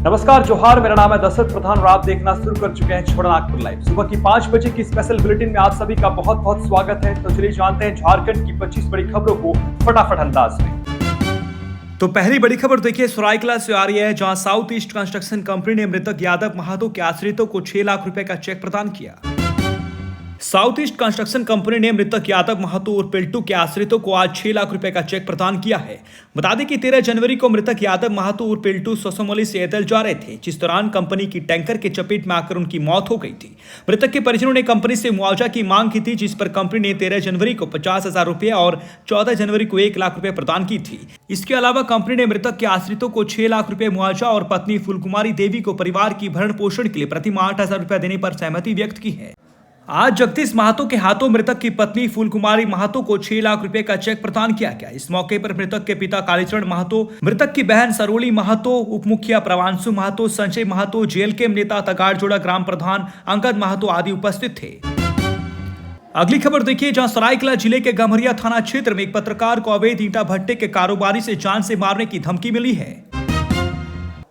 नमस्कार, जोहार। मेरा नाम है दशरथ प्रधान और आप देखना शुरू कर चुके हैं छोड़ा नागपुर लाइव। सुबह की 5 बजे की स्पेशल बुलेटिन में आप सभी का बहुत बहुत स्वागत है। तो चलिए जानते हैं झारखंड की 25 बड़ी खबरों को फटाफट अंदाज में। तो पहली बड़ी खबर देखिए सरायकेला से आ रही है, जहां साउथ ईस्ट कंस्ट्रक्शन कंपनी ने मृतक यादव महातो के आश्रितों को 6 लाख रुपए का चेक प्रदान किया। साउथ ईस्ट कंस्ट्रक्शन कंपनी ने मृतक यादव महातो और पिल्टू के आश्रितों को आज 6 लाख रुपए का चेक प्रदान किया है। बता दें कि 13 जनवरी को मृतक यादव महातो और पिल्टू सोसोमली से एयरटेल जा रहे थे, जिस दौरान कंपनी की टैंकर के चपेट में आकर उनकी मौत हो गई थी। मृतक के परिजनों ने कंपनी से मुआवजा की मांग की थी, जिस पर कंपनी ने 13 जनवरी को 50,000 रुपये और 14 जनवरी को 1 लाख रुपए प्रदान की थी। इसके अलावा कंपनी ने मृतक के आश्रितों को 6 लाख रुपए मुआवजा और पत्नी फूलकुमारी देवी को परिवार की भरण पोषण के लिए प्रतिमाह 8,000 रुपए देने पर सहमति व्यक्त की है। आज जगदीश महातो के हाथों मृतक की पत्नी फूलकुमारी महातो को 6 लाख रुपए का चेक प्रदान किया गया। इस मौके पर मृतक के पिता कालीचरण महातो, मृतक की बहन सरोली महातो, उप मुखिया प्रवांशु महातो, संजय महातो, जेएलके नेता तगाड़जोड़ा ग्राम प्रधान अंगद महातो आदि उपस्थित थे। अगली खबर देखिए, जहां सरायकेला जिले के गम्हरिया थाना क्षेत्र में एक पत्रकार को अवैध ईंटा भट्टे के कारोबारी से जान से मारने की धमकी मिली है।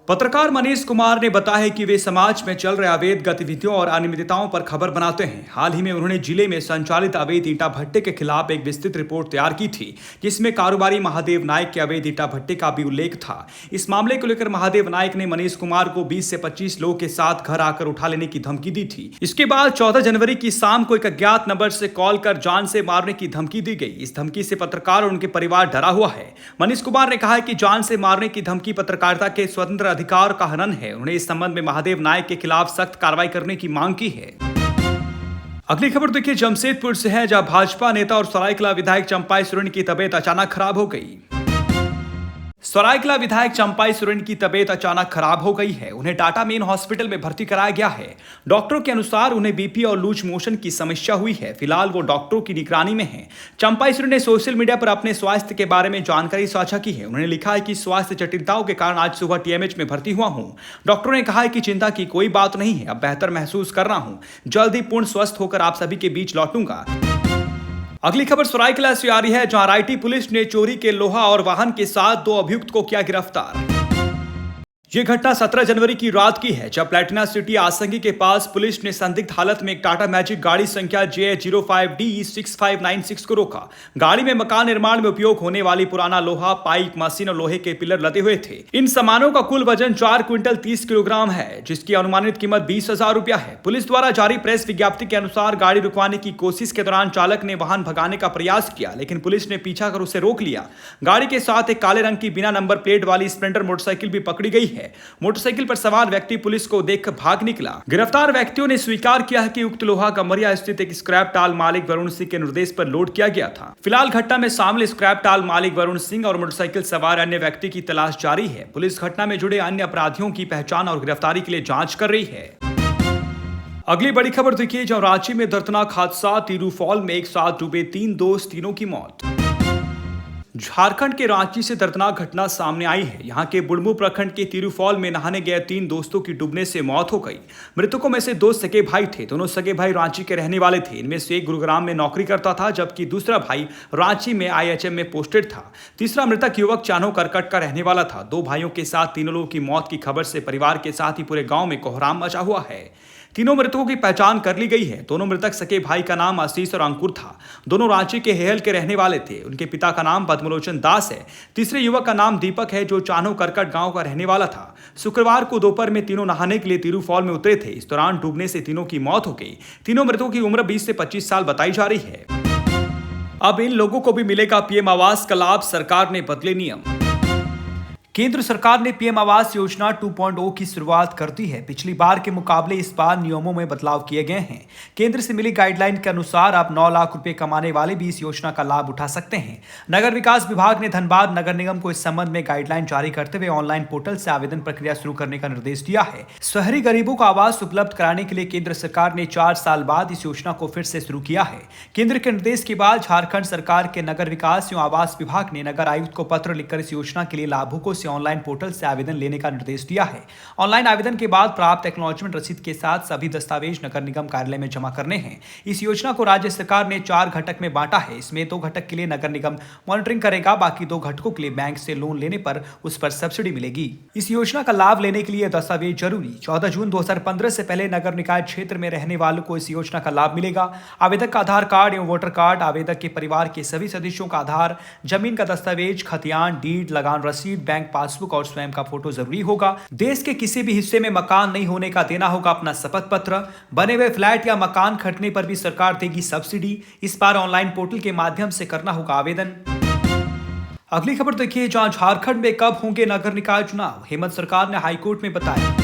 पत्रकार मनीष कुमार ने बताया कि वे समाज में चल रहे अवैध गतिविधियों और अनियमितताओं पर खबर बनाते हैं। हाल ही में उन्होंने जिले में संचालित अवैध ईंटा भट्टे के खिलाफ एक विस्तृत रिपोर्ट तैयार की थी, जिसमें कारोबारी महादेव नायक के अवैध ईंटा भट्टे का भी उल्लेख था। इस मामले को लेकर महादेव नायक ने मनीष कुमार को 20 से 25 लोगों के साथ घर आकर उठा लेने की धमकी दी थी। इसके बाद 14 जनवरी की शाम को एक अज्ञात नंबर से कॉल कर जान से मारने की धमकी दी गई। इस धमकी से पत्रकार और उनके परिवार डरा हुआ है। मनीष कुमार ने कहा कि जान से मारने की धमकी पत्रकारिता के स्वतंत्र अधिकार का हनन है। उन्होंने इस संबंध में महादेव नायक के खिलाफ सख्त कार्रवाई करने की मांग की है। अगली खबर देखिए जमशेदपुर से है, जहां भाजपा नेता और सरायकेला विधायक चंपाई सोरेन की तबीयत अचानक खराब हो गई। सरायकेला विधायक चंपाई सोरेन की तबीयत अचानक खराब हो गई है। उन्हें टाटा मेन हॉस्पिटल में भर्ती कराया गया है। डॉक्टरों के अनुसार उन्हें बीपी और लूज मोशन की समस्या हुई है। फिलहाल वो डॉक्टरों की निगरानी में हैं। चंपाई सोरेन ने सोशल मीडिया पर अपने स्वास्थ्य के बारे में जानकारी साझा की है। उन्होंने लिखा है कि स्वास्थ्य जटिलताओं के कारण आज सुबह टीएमएच में भर्ती हुआ हूं। डॉक्टरों ने कहा है कि चिंता की कोई बात नहीं है, अब बेहतर महसूस कर रहा हूं। जल्द ही पूर्ण स्वस्थ होकर आप सभी के बीच लौटूंगा। अगली खबर सरायकेला से आ रही है, जहां रायटी पुलिस ने चोरी के लोहा और वाहन के साथ 2 अभियुक्त को किया गिरफ्तार। यह घटना 17 जनवरी की रात की है, जब प्लेटिना सिटी आसंगी के पास पुलिस ने संदिग्ध हालत में एक टाटा मैजिक गाड़ी संख्या J05D6596 को रोका। गाड़ी में मकान निर्माण में उपयोग होने वाली पुराना लोहा, पाइप, मशीन और लोहे के पिलर लदे हुए थे। इन सामानों का कुल वजन 4 क्विंटल 30 किलोग्राम है, जिसकी अनुमानित कीमत 20,000 रुपया है। पुलिस द्वारा जारी प्रेस विज्ञप्ति के अनुसार गाड़ी रुकवाने की कोशिश के दौरान चालक ने वाहन भगाने का प्रयास किया, लेकिन पुलिस ने पीछा कर उसे रोक लिया। गाड़ी के साथ एक काले रंग की बिना नंबर प्लेट वाली स्प्लेंडर मोटरसाइकिल भी पकड़ी गई है। मोटरसाइकिल पर सवार व्यक्ति पुलिस को देखकर भाग निकला। गिरफ्तार व्यक्तियों ने स्वीकार किया है कि उक्त लोहा गम्हरिया स्थित एक स्क्रैप टाल मालिक वरुण सिंह के निर्देश पर लोड किया गया था। फिलहाल घटना में शामिल स्क्रैप टाल मालिक वरुण सिंह और मोटरसाइकिल सवार अन्य व्यक्ति की तलाश जारी है। पुलिस घटना में जुड़े अन्य अपराधियों की पहचान और गिरफ्तारी के लिए जांच कर रही है। अगली बड़ी खबर देखिए, जहां रांची में दर्दनाक हादसा, तीरू फॉल में एक साथ डूबे 3 दोस्त, तीनों की मौत। झारखंड के रांची से दर्दनाक घटना सामने आई है। यहां के बुढ़मू प्रखंड के तीरू फॉल में नहाने गए 3 दोस्तों की डूबने से मौत हो गई। मृतकों में से 2 सगे भाई थे। दोनों सगे भाई रांची के रहने वाले थे। इनमें से एक गुरुग्राम में नौकरी करता था, जबकि दूसरा भाई रांची में आईएचएम में पोस्टेड था। तीसरा मृतक युवक चानो करकट का रहने वाला था। 2 भाइयों के साथ 3 लोगों की मौत की खबर से परिवार के साथ ही पूरे गांव में कोहराम मचा हुआ है। तीनों मृतकों की पहचान कर ली गई है। दोनों मृतक सके भाई का नाम आशीष और अंकुर था। दोनों रांची के हेहल के रहने वाले थे। उनके पिता का नाम पद्मलोचन दास है। तीसरे युवक का नाम दीपक है, जो चानो करकट गांव का रहने वाला था। शुक्रवार को दोपहर में तीनों नहाने के लिए तीरू फॉल में उतरे थे। इस दौरान डूबने से तीनों की मौत हो गई। तीनों मृतकों की उम्र 20 से 25 साल बताई जा रही है। अब इन लोगों को भी मिलेगा पीएम आवास का लाभ, सरकार ने बदले नियम। केंद्र सरकार ने पीएम आवास योजना 2.0 की शुरुआत कर दी है। पिछली बार के मुकाबले इस बार नियमों में बदलाव किए गए हैं। केंद्र से मिली गाइडलाइन के अनुसार अब 9 लाख रुपए कमाने वाले भी इस योजना का लाभ उठा सकते हैं। नगर विकास विभाग ने धनबाद नगर निगम को इस संबंध में गाइडलाइन जारी करते हुए ऑनलाइन पोर्टल से आवेदन प्रक्रिया शुरू करने का निर्देश दिया है। शहरी गरीबों को आवास उपलब्ध कराने के लिए केंद्र सरकार ने 4 साल बाद इस योजना को फिर से शुरू किया है। केंद्र के निर्देश के बाद झारखंड सरकार के नगर विकास एवं आवास विभाग ने नगर आयुक्त को पत्र लिखकर इस योजना के लिए लाभुकों से उसे ऑनलाइन पोर्टल से आवेदन लेने का निर्देश दिया है। ऑनलाइन आवेदन के बाद प्राप्त एक्नॉलेजमेंट रसीद के साथ सभी दस्तावेज नगर निगम कार्यालय में जमा करने हैं। इस योजना को राज्य सरकार ने 4 घटक में बांटा है। इसमें 2 घटक के लिए नगर निगम मॉनिटरिंग करेगा, बाकी 2 घटकों के लिए बैंक से लोन लेने पर उस पर सब्सिडी मिलेगी। इस योजना का लाभ लेने के लिए दस्तावेज जरूरी। 14 जून 2015 से पहले नगर निकाय क्षेत्र में रहने वालों को इस योजना का लाभ मिलेगा। आवेदक का आधार कार्ड एवं वोटर कार्ड, आवेदक के परिवार के सभी सदस्यों का आधार, जमीन का दस्तावेज, खतियान, डीड, लगान रसीद, बैंक पासबुक और स्वयं का फोटो जरूरी होगा। देश के किसी भी हिस्से में मकान नहीं होने का देना होगा अपना शपथ पत्र। बने हुए फ्लैट या मकान खरीदने पर भी सरकार देगी सब्सिडी। इस बार ऑनलाइन पोर्टल के माध्यम से करना होगा आवेदन। अगली खबर देखिए, जहां झारखंड में कब होंगे नगर निकाय चुनाव, हेमंत सरकार ने हाईकोर्ट में बताया।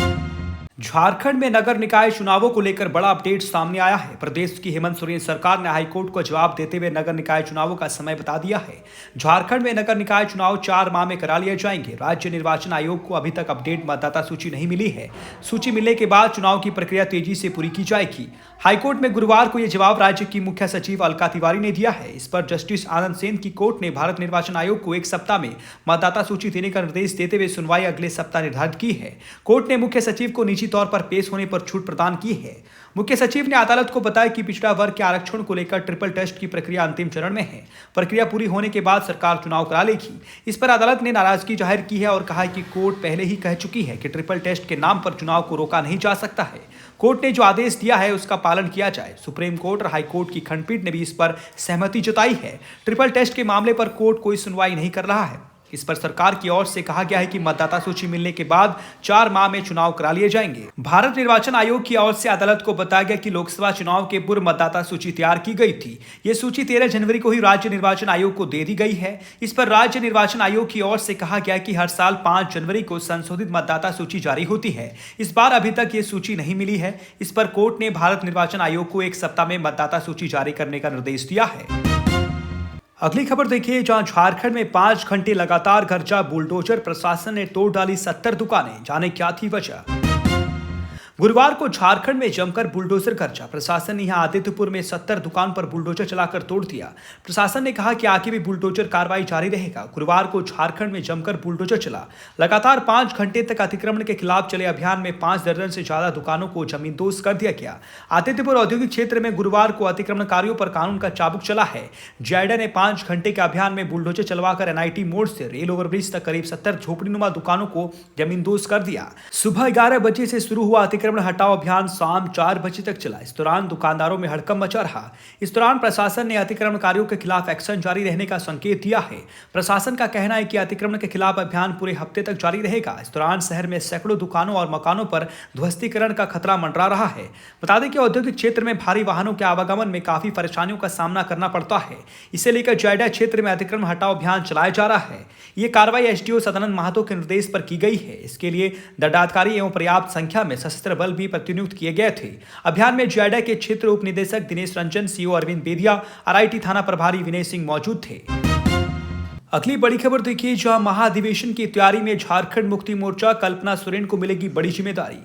झारखंड में नगर निकाय चुनावों को लेकर बड़ा अपडेट सामने आया है। प्रदेश की हेमंत सोरेन सरकार ने हाईकोर्ट को जवाब देते हुए नगर निकाय चुनावों का समय बता दिया है। झारखंड में नगर निकाय चुनाव 4 माह में करा लिए जाएंगे। राज्य निर्वाचन आयोग को अभी तक अपडेट मतदाता सूची नहीं मिली है। सूची मिलने के बाद चुनाव की प्रक्रिया तेजी से पूरी की जाएगी। हाईकोर्ट में गुरुवार को यह जवाब राज्य की मुख्य सचिव अलका तिवारी ने दिया है। इस पर जस्टिस आनंद सेन की कोर्ट ने भारत निर्वाचन आयोग को 1 सप्ताह में मतदाता सूची देने का निर्देश देते हुए सुनवाई अगले सप्ताह निर्धारित की है। कोर्ट ने मुख्य सचिव को निजी तौर पर पेश होने पर छूट प्रदान की है। मुख्य सचिव ने अदालत को बताया कि पिछड़ा वर्ग के आरक्षण को लेकर ट्रिपल टेस्ट की प्रक्रिया अंतिम चरण में है। प्रक्रिया पूरी होने के बाद सरकार चुनाव करा लेगी। इस पर अदालत ने नाराजगी जाहिर की है और कहा कि कोर्ट पहले ही कह चुकी है कि ट्रिपल टेस्ट के नाम पर चुनाव को रोका नहीं जा सकता है। कोर्ट ने जो आदेश दिया है उसका पालन किया जाए। सुप्रीम कोर्ट और हाई कोर्ट की खंडपीठ ने भी इस पर सहमति जताई है। ट्रिपल टेस्ट के मामले पर कोर्ट कोई सुनवाई नहीं कर रहा है। इस पर सरकार की ओर से कहा गया है कि मतदाता सूची मिलने के बाद 4 माह में चुनाव करा लिए जाएंगे। भारत निर्वाचन आयोग की ओर से अदालत को बताया गया कि लोकसभा चुनाव के पूर्व मतदाता सूची तैयार की गई थी। ये सूची 13 जनवरी को ही राज्य निर्वाचन आयोग को दे दी गई है। इस पर राज्य निर्वाचन आयोग की ओर से कहा गया कि हर साल 5 जनवरी को संशोधित मतदाता सूची जारी होती है। इस बार अभी तक ये सूची नहीं मिली है। इस पर कोर्ट ने भारत निर्वाचन आयोग को 1 सप्ताह में मतदाता सूची जारी करने का निर्देश दिया है। अगली खबर देखिए, जहां झारखंड में 5 घंटे लगातार गरजा बुलडोजर, प्रशासन ने तोड़ डाली 70 दुकानें। जाने क्या थी वजह। गुरुवार को झारखंड में जमकर बुलडोजर गरजा। प्रशासन ने यहां आदित्यपुर में 70 दुकान पर बुलडोजर चलाकर तोड़ दिया। प्रशासन ने कहा कि आगे भी बुलडोजर कार्रवाई जारी रहेगा। गुरुवार को झारखंड में जमकर बुलडोजर चला। लगातार 5 घंटे तक अतिक्रमण के खिलाफ चले अभियान में 5 दर्जन से ज्यादा दुकानों को जमींदोज कर दिया गया। आदित्यपुर औद्योगिक क्षेत्र में गुरुवार को अतिक्रमणकारियों पर कानून का चाबुक चला है। जायडा ने 5 घंटे के अभियान में बुलडोजर चलवाकर एनआईटी मोड़ से रेल ओवरब्रिज तक करीब 70 झोपड़ीनुमा दुकानों को जमींदोज कर दिया। सुबह 11 बजे से शुरू हुआ अतिक्रमण हटाओ अभियान शाम 4 बजे तक चला। इस दौरान दुकानदारों में हड़कंप मचा रहा। इस दौरान प्रशासन ने अतिक्रमणकारियों के खिलाफ एक्शन जारी रहने का संकेत दिया है। प्रशासन का कहना है कि अतिक्रमण के खिलाफ अभियान पूरे हफ्ते तक जारी रहेगा। इस दौरान शहर में सैकड़ों दुकानों और मकानों पर ध्वस्तीकरण का खतरा मंडरा रहा है। बता दें कि औद्योगिक क्षेत्र में भारी वाहनों के आवागमन में काफी परेशानियों का सामना करना पड़ता है। इसे लेकर जायडा क्षेत्र में अतिक्रमण हटाओ अभियान चलाया जा रहा है। ये कार्रवाई एसडीओ सदानंद महतो के निर्देश पर की गई है। इसके लिए दंडाधिकारी एवं पर्याप्त संख्या में सशस्त्र बल भी प्रतिनियुक्त किए गए थे। अभियान में जायडा के क्षेत्र उप निदेशक दिनेश रंजन, सीओ अरविंद बेदिया, आरआईटी थाना प्रभारी विनय सिंह मौजूद थे। अगली बड़ी खबर देखिए, जहां महाधिवेशन की तैयारी में झारखंड मुक्ति मोर्चा, कल्पना सोरेन को मिलेगी बड़ी जिम्मेदारी।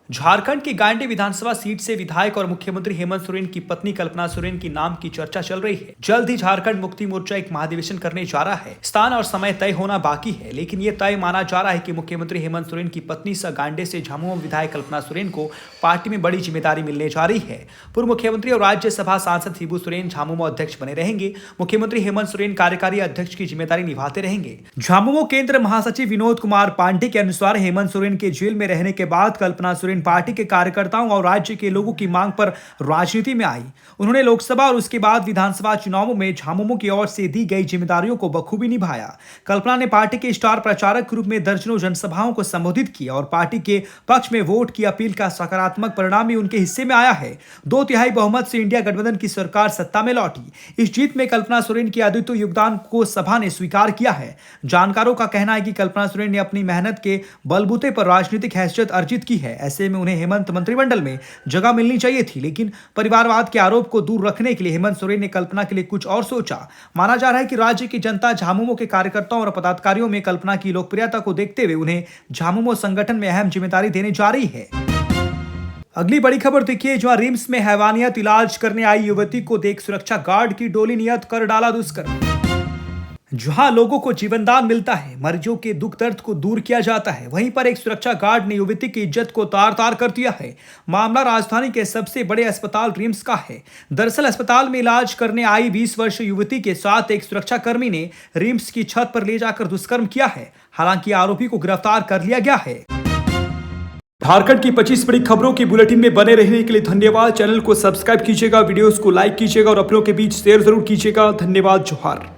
झारखंड की गांडी विधानसभा सीट से विधायक और मुख्यमंत्री हेमंत सोरेन की पत्नी कल्पना सोरेन की नाम की चर्चा चल रही है। जल्द ही झारखंड मुक्ति मोर्चा एक महाधिवेशन करने जा रहा है। स्थान और समय तय होना बाकी है, लेकिन यह तय माना जा रहा है कि मुख्यमंत्री हेमंत सोरेन की पत्नी सह गांडे से झामुमो विधायक कल्पना सोरेन को पार्टी में बड़ी जिम्मेदारी मिलने जा रही है। पूर्व मुख्यमंत्री और राज्यसभा सांसद शिबू सोरेन झामुमो अध्यक्ष बने रहेंगे। मुख्यमंत्री हेमंत सोरेन कार्यकारी अध्यक्ष की जिम्मेदारी निभाते रहेंगे। झामुमो केंद्र महासचिव विनोद कुमार पांडे के अनुसार हेमंत सोरेन के जेल में रहने के बाद कल्पना सोरेन पार्टी के कार्यकर्ताओं और राज्य के लोगों की मांग पर राजनीति में आई। उन्होंने लोकसभा और उसके बाद विधानसभा चुनावों में झामुमो की ओर से दी गई जिम्मेदारियों को बखूबी निभाया। कल्पना ने पार्टी के स्टार प्रचारक के रूप में दर्जनों जनसभाओं को संबोधित किया और पार्टी के पक्ष में वोट की अपील का सकारात्मक परिणाम भी उनके हिस्से में आया है। 2/3 बहुमत से इंडिया गठबंधन की सरकार सत्ता में लौटी। इस जीत में कल्पना सोरेन के अद्वितीय योगदान को सभा ने स्वीकार किया है। जानकारों का कहना है कि कल्पना सोरेन ने अपनी मेहनत के बलबूते पर राजनीतिक हैसियत अर्जित की है। ऐसे में उन्हें हेमंत मंत्रिमंडल में जगह मिलनी चाहिए थी, लेकिन परिवारवाद के आरोप को दूर रखने के लिए हेमंत सोरेन ने कल्पना के लिए कुछ और सोचा। माना जा रहा है कि राज्य की जनता झामुमो के कार्यकर्ताओं और पदाधिकारियों में कल्पना की लोकप्रियता को देखते हुए उन्हें झामुमो संगठन में अहम जिम्मेदारी देने जा रही है। अगली बड़ी खबर देखिए, जहां रिम्स में हैवानियत इलाज करने आई युवती को देख सुरक्षा गार्ड की डोली नियत कर डाला दुष्कर्म। जहां लोगों को जीवनदान मिलता है, मरीजों के दुख दर्द को दूर किया जाता है, वहीं पर एक सुरक्षा गार्ड ने युवती की इज्जत को तार तार कर दिया है। मामला राजधानी के सबसे बड़े अस्पताल रिम्स का है। दरअसल अस्पताल में इलाज करने आई 20 वर्षीय युवती के साथ एक सुरक्षा कर्मी ने रिम्स की छत पर ले जाकर दुष्कर्म किया है। हालांकि आरोपी को गिरफ्तार कर लिया गया है। झारखंड की 25 बड़ी खबरों की बुलेटिन में बने रहने के लिए धन्यवाद। चैनल को सब्सक्राइब कीजिएगा, वीडियोस को लाइक कीजिएगा और अपनों के बीच शेयर जरूर कीजिएगा। धन्यवाद। जोहार।